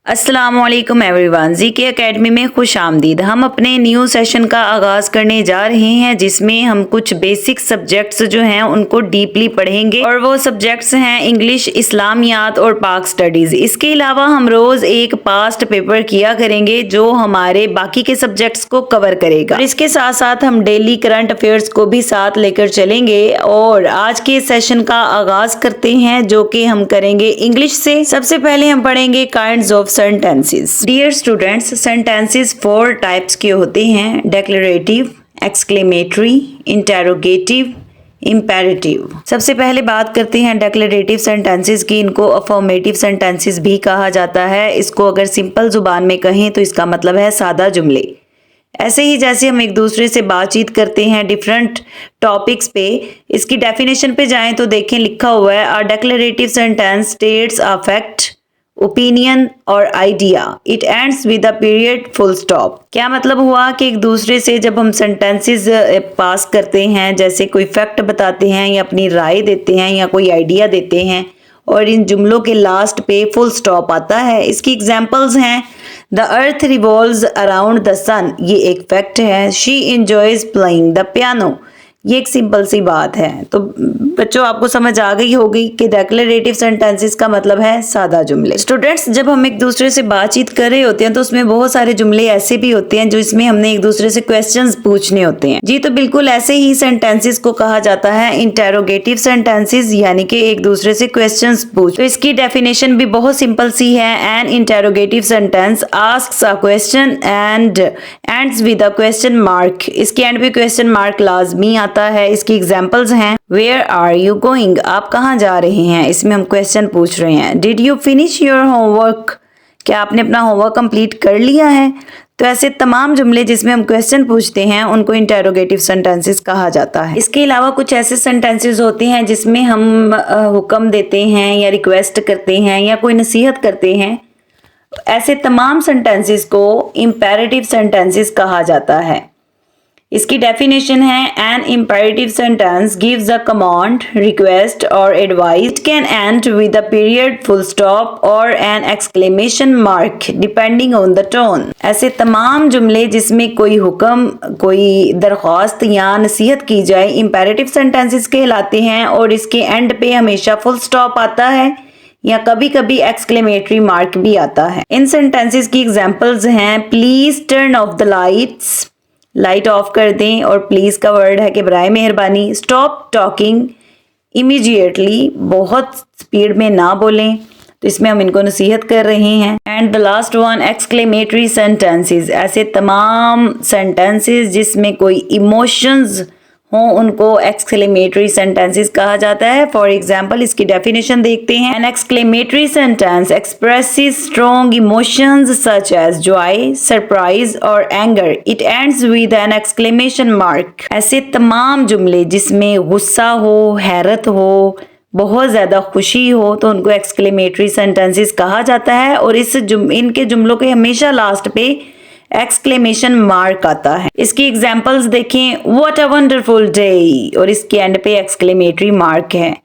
अस्सलामुअलैकुम everyone, GK academy में खुश आमदीद। हम अपने न्यू सेशन का आगाज़ करने जा रहे हैं जिसमें हम कुछ बेसिक सब्जेक्ट्स जो हैं उनको डीपली पढ़ेंगे और वो सब्जेक्ट्स हैं इंग्लिश, इस्लामियात और पाक स्टडीज़। इसके अलावा हम रोज़ एक पास्ट पेपर किया करेंगे जो हमारे बाकी के सब्जेक्ट्स को कवर करेगा। और इसके साथ साथ हम डेली करंट अफेयर्स को भी साथ लेकर चलेंगे। और आज के सेशन का आगाज़ करते हैं जो कि हम करेंगे इंग्लिश से। सबसे पहले हम पढ़ेंगे kinds of sentences. Dear students, sentences 4 types के होते हैं: डेक्लरेटिव, एक्सक्लेमेटरी, इंटेरोगेटिव, इंपेरेटिव। सबसे पहले बात करते हैं डेक्लरेटिव सेंटेंसेस की। इनको अफर्मेटिव सेंटेंसेस भी कहा जाता है। इसको अगर सिंपल जुबान में कहें तो इसका मतलब है सादा जुमले। ऐसे ही जैसे हम एक दूसरे से बातचीत करते हैं डिफरेंट टॉपिक्स पे, इसकी डेफिनेशन पे जाएं तो देखें लिखा हुआ है a declarative sentence states a fact, opinion और idea, it ends with a period full stop. क्या मतलब हुआ कि एक दूसरे से जब हम सेंटेंसेस पास करते हैं, जैसे कोई फैक्ट बताते हैं या अपनी राय देते हैं या कोई आइडिया देते हैं और इन जुमलों के लास्ट पे फुल स्टॉप आता है। इसकी एग्जांपल्स हैं the earth revolves around the sun, ये एक फैक्ट है। She enjoys playing the piano, ये एक सिंपल सी बात है। तो बच्चों आपको समझ आ गई होगी कि डेक्लरेटिव सेंटेंसेस का मतलब है सादा जुमले। स्टूडेंट्स, जब हम एक दूसरे से बातचीत कर रहे होते हैं तो उसमें बहुत सारे जुमले ऐसे भी होते हैं जो इसमें हमने एक दूसरे से क्वेश्चंस पूछने होते हैं। जी तो बिल्कुल ऐसे ही सेंटेंसेस को कहा जाता है इंटेरोगेटिव सेंटेंसेस, यानी कि एक दूसरे से क्वेश्चंस पूछ। तो इसकी डेफिनेशन भी बहुत सिंपल सी है। N interrogative sentence asks a question and ends with a question mark. इसके एंड पे क्वेश्चन मार्क लाजमी आता है। इसकी एग्जांपल्स हैं वेयर आर यू गोइंग, आप कहाँ जा रहे हैं, इसमें हम क्वेश्चन पूछ रहे हैं। Did you finish your homework, क्या आपने अपना होमवर्क कंप्लीट कर लिया है। तो ऐसे तमाम जुमले जिसमें हम क्वेश्चन पूछते हैं उनको इंटेरोगेटिव सेंटेंसेस कहा जाता है। इसके अलावा कुछ ऐसे सेंटेंसेस होते हैं जिसमें हम हुक्म देते हैं या रिक्वेस्ट करते हैं या कोई नसीहत करते हैं। ऐसे तमाम सेंटेंसेस को इंपेरेटिव सेंटेंसेस कहा जाता है। इसकी डेफिनेशन है an imperative sentence gives a command, request और advice. It can end with a period full stop और an exclamation mark depending on the tone. ऐसे तमाम जुमले जिसमें कोई हुक्म, कोई दरख्वास्त या नसीहत की जाए इंपेरेटिव सेंटेंसेस कहलाते हैं और इसके एंड पे हमेशा फुल स्टॉप आता है या कभी कभी एक्सक्लेमेटरी मार्क भी आता है। इन सेंटेंसेस की एग्जांपल्स हैं please turn off the lights, light of कर दें, और प्लीज का वर्ड है कि बराए मेहरबानी। स्टॉप टॉकिंग इमीडिएटली, बहुत स्पीड में ना बोलें, तो इसमें हम इनको नसीहत कर रहे हैं। And the last one exclamatory sentences, ऐसे तमाम सेंटेंसेस जिसमें कोई इमोशंस हो उनको एक्सक्लेमेटरी सेंटेंसेस कहा जाता है। फॉर एग्जाम्पल इसकी डेफिनेशन देखते हैं। An exclamatory sentence expresses strong emotions such as joy, surprise और anger, it ends with an exclamation mark. ऐसे तमाम जुमले जिसमें गुस्सा हो, हैरत हो, बहुत ज्यादा खुशी हो, तो उनको एक्सक्लेमेटरी सेंटेंसेस कहा जाता है और इनके जुमलों के हमेशा लास्ट पे एक्सक्लेमेशन मार्क आता है। इसकी एग्जांपल्स देखें व्हाट अ वंडरफुल डे, और इसके एंड पे एक्सक्लेमेटरी मार्क है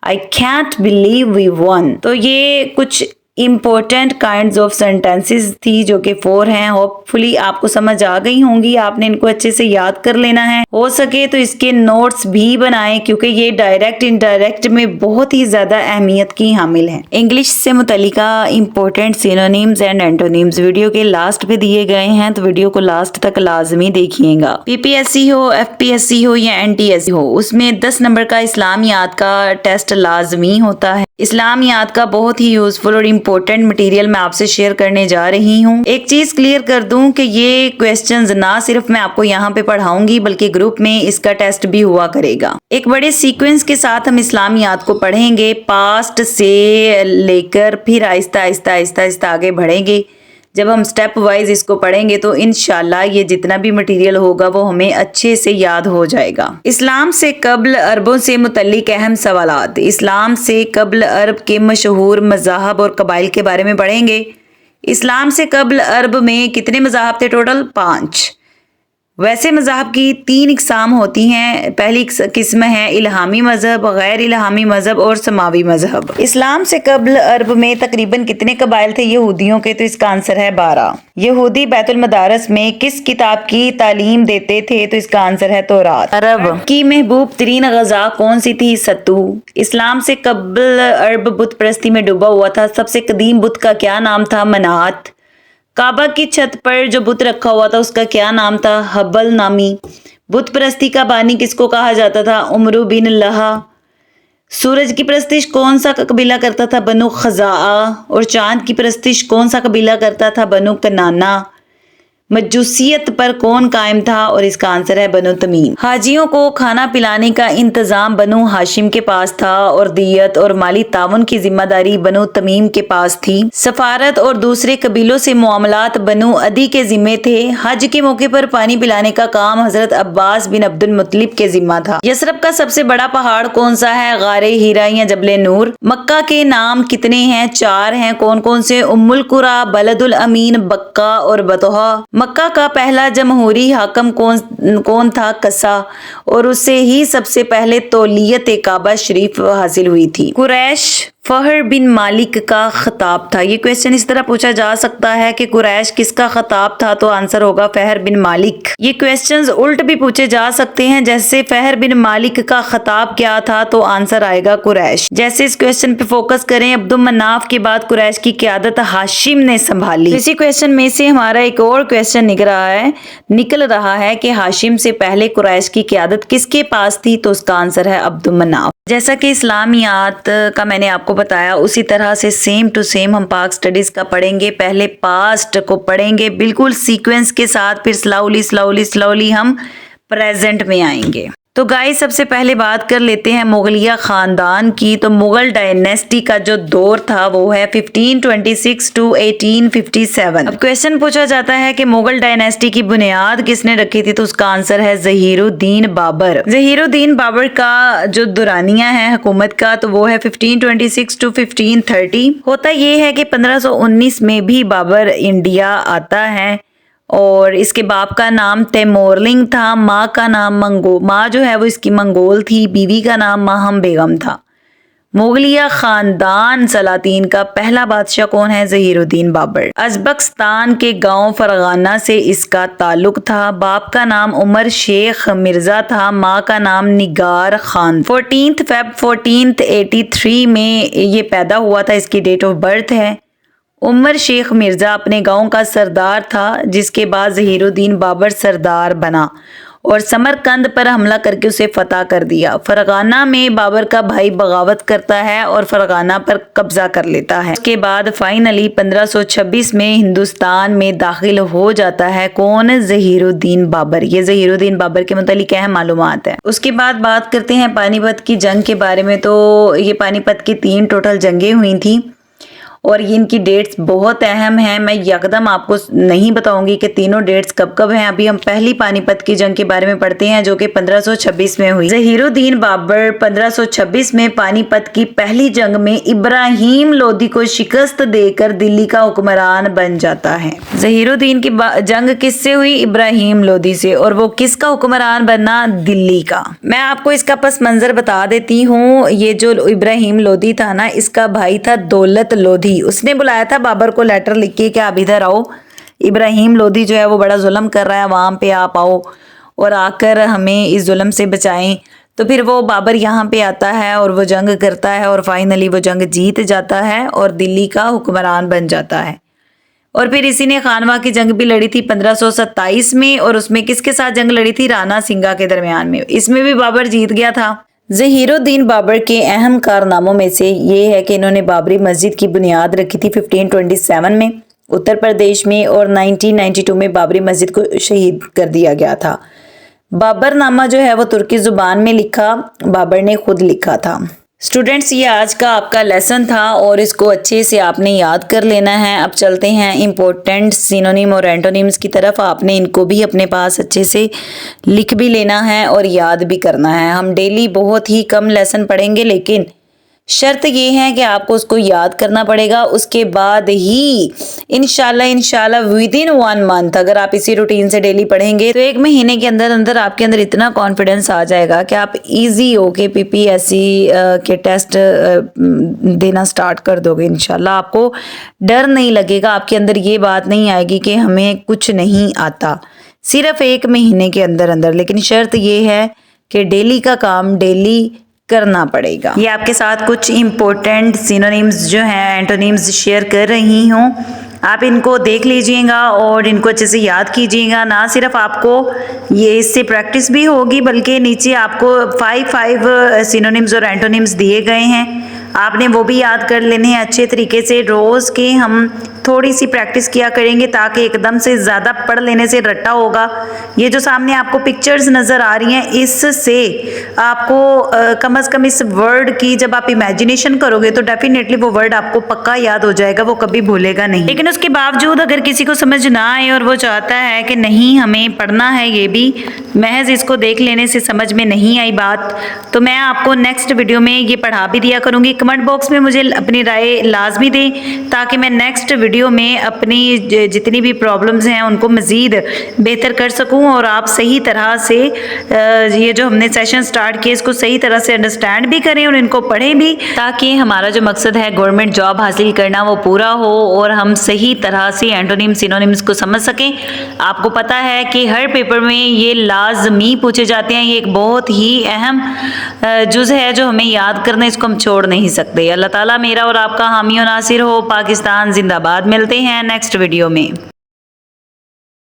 I can't believe we won. तो ये कुछ इंपॉर्टेंट काइंड्स ऑफ सेंटेंसेस थी जो कि 4 हैं। होपफुली आपको समझ आ गई होंगी। आपने इनको अच्छे से याद कर लेना है। हो सके तो इसके नोट्स भी बनाएं क्योंकि ये डायरेक्ट इनडायरेक्ट में बहुत ही ज्यादा अहमियत की हामिल है। इंग्लिश से मुतल्लिका important synonyms and antonyms video के लास्ट पे दिए गए हैं, तो वीडियो को लास्ट तक लाजमी देखिएगा। पीपीएससी हो, एफपीएससी हो या एनटीएससी हो, उसमें 10 नंबर का इस्लामियात का टेस्ट लाजमी होता है। इस्लामियात का बहुत ही यूजफुल और इम्पोर्टेंट मटेरियल मैं आपसे शेयर करने जा रही हूँ। एक चीज क्लियर कर दूं कि ये क्वेश्चंस ना सिर्फ मैं आपको यहाँ पे पढ़ाऊंगी बल्कि ग्रुप में इसका टेस्ट भी हुआ करेगा। एक बड़े सीक्वेंस के साथ हम इस्लामियात को पढ़ेंगे, पास्ट से लेकर फिर आहिस्ता आहिस्ता आहिस्ता आहिस्ता आगे बढ़ेंगे। जब हम स्टेप वाइज इसको पढ़ेंगे तो इंशाल्लाह ये जितना भी मटेरियल होगा वो हमें अच्छे से याद हो जाएगा। इस्लाम से कब्ल अरबों से मुतल्लिक अहम सवालात। इस्लाम से कब्ल अरब के मशहूर मज़ाहब और कबाइल के बारे में पढ़ेंगे। इस्लाम से कब्ल अरब में कितने मज़ाहब थे? टोटल 5। वैसे मज़हब की 3 इकसाम होती हैं। पहली किस्म है इल्हामी मज़हब, गैर इल्हामी मज़हब और समावी मज़हब। इस्लाम से कबल अरब में तकरीबन कितने कबाइल थे यहूदियों के? तो इसका आंसर है 12। यहूदी बैतुल मदारस में किस किताब की तालीम देते थे? तो इसका आंसर है तौरात। अरब की महबूब तरीन गज़ा कौन सी थी? सत्तू। इस्लाम से कबल अरब बुत परस्ती में डूबा हुआ था। सबसे कदीम बुत का क्या नाम था? मनात। काबा की छत पर जो बुत रखा हुआ था उसका क्या नाम था? हबल नामी। बुत परस्ती का बानी किसको कहा जाता था? उमरू बिन लहा। सूरज की परस्तिश कौन सा कबीला करता था? बनु खज़ा। और चांद की परस्तिश कौन सा कबीला करता था? बनु कनाना। मजूसियत पर कौन कायम था? और इसका आंसर है बनु तमीम। हाजियों को खाना पिलाने का इंतजाम बनु हाशिम के पास था और दियत और माली ताउन की जिम्मेदारी बनु तमीम के पास थी। सफारत और दूसरे कबीलों से मुआमलात बनु अदी के जिम्मे थे। हज के मौके पर पानी पिलाने का काम हजरत अब्बास बिन अब्दुल मुत्तलिब के जिम्मा था। यसरब का सबसे बड़ा पहाड़ कौन सा है? गारे हीरा या जबले नूर। मक्का के नाम कितने हैं? 4 हैं। कौन कौन से? उम्मुल कुरा, बलदुल अमीन, बक्का और बतहा। मक्का का पहला जमहूरी हाकम कौन था? कसा। और उससे ही सबसे पहले तौलियत काबा शरीफ हासिल हुई थी। कुरैश फहर बिन मालिक का खिताब था। ये क्वेश्चन इस तरह पूछा जा सकता है कि कुरैश किसका खिताब था? तो आंसर होगा फहर बिन मालिक। ये क्वेश्चंस उल्ट भी पूछे जा सकते हैं, जैसे फहर बिन मालिक का खिताब क्या था? तो आंसर आएगा कुरैश। जैसे इस क्वेश्चन पे फोकस करें, अब्दुल मनाफ के बाद कुरैश की क़यादत हाशिम ने संभाली। इसी क्वेश्चन में से हमारा एक और क्वेश्चन निकल रहा है कि हाशिम से पहले कुरैश की क़यादत किसके पास थी? तो उसका आंसर है अब्दुल मनाफ। जैसा कि इस्लामियात का मैंने आपको बताया, उसी तरह से सेम टू सेम हम पाक स्टडीज का पढ़ेंगे। पहले पास्ट को पढ़ेंगे बिल्कुल सीक्वेंस के साथ, फिर स्लोली हम प्रेजेंट में आएंगे। तो गाइस, सबसे पहले बात कर लेते हैं मुगलिया खानदान की। तो मुगल डायनेस्टी का जो दौर था वो है 1526 टू 1857। अब क्वेश्चन पूछा जाता है कि मुगल डायनेस्टी की बुनियाद किसने रखी थी? तो उसका आंसर है ज़हीरुद्दीन बाबर। ज़हीरुद्दीन बाबर का जो दुरानिया है हुकूमत का, तो वो है 1526 टू 1530। होता ये है कि 1519 में भी बाबर इंडिया आता है और इसके बाप का नाम तैमूरलिंग था, माँ का नाम माँ जो है वो इसकी मंगोल थी, बीवी का नाम माहम बेगम था। मुगलिया खानदान सलातीन का पहला बादशाह कौन है? ज़हीरुद्दीन बाबर। अज़बकिस्तान के गांव फरगाना से इसका ताल्लुक था। बाप का नाम उमर शेख मिर्जा था, माँ का नाम निगार खान। 14 फ़रवरी 1483 में ये पैदा हुआ था, इसकी डेट ऑफ बर्थ है। उमर शेख मिर्जा अपने गांव का सरदार था, जिसके बाद ज़हीरुद्दीन बाबर सरदार बना और समरकंद पर हमला करके उसे फतह कर दिया। फरगाना में बाबर का भाई बगावत करता है और फरगाना पर कब्जा कर लेता है। उसके बाद फाइनली 1526 में हिंदुस्तान में दाखिल हो जाता है। कौन? ज़हीरुद्दीन बाबर। ये ज़हीरुद्दीन बाबर के मुतालिक अहम मालूमात है। उसके बाद बात करते हैं पानीपत की जंग के बारे में। तो ये पानीपत की 3 टोटल जंगें हुई थी और इनकी डेट्स बहुत अहम हैं। मैं यकदम आपको नहीं बताऊंगी कि तीनों डेट्स कब कब हैं। अभी हम पहली पानीपत की जंग के बारे में पढ़ते हैं, जो कि 1526 में हुई। ज़हीरुद्दीन बाबर 1526 में पानीपत की पहली जंग में इब्राहिम लोदी को शिकस्त देकर दिल्ली का हुक्मरान बन जाता है। ज़हीरुद्दीन की जंग किससे हुई? इब्राहिम लोदी से। और वो किसका हुक्मरान बनना? दिल्ली का। मैं आपको इसका पस मंजर बता देती हूँ। ये जो इब्राहिम लोदी था ना, इसका भाई था दौलत लोदी। उसने बुलाया था बाबर को लेटर लिख के कि आप इधर आओ, इब्राहिम लोदी जो है वो बड़ा जुल्म कर रहा है, वहां पे आप आओ और आकर हमें इस जुल्म से बचाएं। तो फिर वो बाबर यहाँ पे आता है और वो जंग करता है और फाइनली वो जंग जीत जाता है और दिल्ली का हुक्मरान बन जाता है। और फिर इसी ने खानवा की जंग भी लड़ी थी 1527 में, और उसमें किसके साथ जंग लड़ी थी? राणा सिंगा के दरमियान में। इसमें भी बाबर जीत गया था। ज़हीरुद्दीन बाबर के अहम कारनामों में से ये है कि इन्होंने बाबरी मस्जिद की बुनियाद रखी थी 1527 में उत्तर प्रदेश में, और 1992 में बाबरी मस्जिद को शहीद कर दिया गया था। बाबरनामा जो है वो तुर्की जुबान में लिखा, बाबर ने खुद लिखा था। स्टूडेंट्स, ये आज का आपका लेसन था और इसको अच्छे से आपने याद कर लेना है। अब चलते हैं इम्पोर्टेंट सिनोनिम और एंटोनिम्स की तरफ। आपने इनको भी अपने पास अच्छे से लिख भी लेना है और याद भी करना है। हम डेली बहुत ही कम लेसन पढ़ेंगे, लेकिन शर्त ये है कि आपको उसको याद करना पड़ेगा। उसके बाद ही इंशाल्लाह विद इन 1 मंथ अगर आप इसी रूटीन से डेली पढ़ेंगे तो 1 महीने के अंदर अंदर आपके अंदर इतना कॉन्फिडेंस आ जाएगा कि आप इजी होके PPSC के टेस्ट देना स्टार्ट कर दोगे। इंशाल्लाह आपको डर नहीं लगेगा, आपके अंदर ये बात नहीं आएगी कि हमें कुछ नहीं आता, सिर्फ 1 महीने के अंदर अंदर। लेकिन शर्त ये है कि डेली का काम डेली करना पड़ेगा। ये आपके साथ कुछ इम्पोर्टेंट सिनोनिम्स जो हैं, एंटोनिम्स शेयर कर रही हूँ, आप इनको देख लीजिएगा और इनको अच्छे से याद कीजिएगा। ना सिर्फ आपको ये इससे प्रैक्टिस भी होगी बल्कि नीचे आपको 5 सिनोनिम्स और एंटोनिम्स दिए गए हैं, आपने वो भी याद कर लेने हैं अच्छे तरीके से। रोज़ के हम थोड़ी सी प्रैक्टिस किया करेंगे ताकि एकदम से ज़्यादा पढ़ लेने से रट्टा होगा। ये जो सामने आपको पिक्चर्स नज़र आ रही हैं, इससे आपको कम से कम इस वर्ड की जब आप इमेजिनेशन करोगे तो डेफिनेटली वो वर्ड आपको पक्का याद हो जाएगा, वो कभी भूलेगा नहीं। लेकिन उसके बावजूद अगर किसी को समझ ना आए और वो चाहता है कि नहीं हमें पढ़ना है, ये भी महज इसको देख लेने से समझ में नहीं आई बात, तो मैं आपको नेक्स्ट वीडियो में ये पढ़ा भी दिया करूँगी। कमेंट बॉक्स में मुझे अपनी राय लाजमी दें ताकि मैं नेक्स्ट वीडियो में अपनी जितनी भी प्रॉब्लम्स हैं उनको मज़ीद बेहतर कर सकूं और आप सही तरह से ये जो हमने सेशन स्टार्ट किया इसको सही तरह से अंडरस्टैंड भी करें और इनको पढ़ें भी, ताकि हमारा जो मकसद है गवर्नमेंट जॉब हासिल करना वो पूरा हो और हम सही तरह से एंटोनिम सिनोनिम्स को समझ सकें। आपको पता है कि हर पेपर में ये लाजमी पूछे जाते हैं, ये एक बहुत ही अहम जुज़ है जो हमें याद करना, इसको हम छोड़ नहीं सकते। अल्लाह ताला मेरा और आपका हामी और नासिर हो। पाकिस्तान जिंदाबाद। मिलते हैं नेक्स्ट वीडियो में।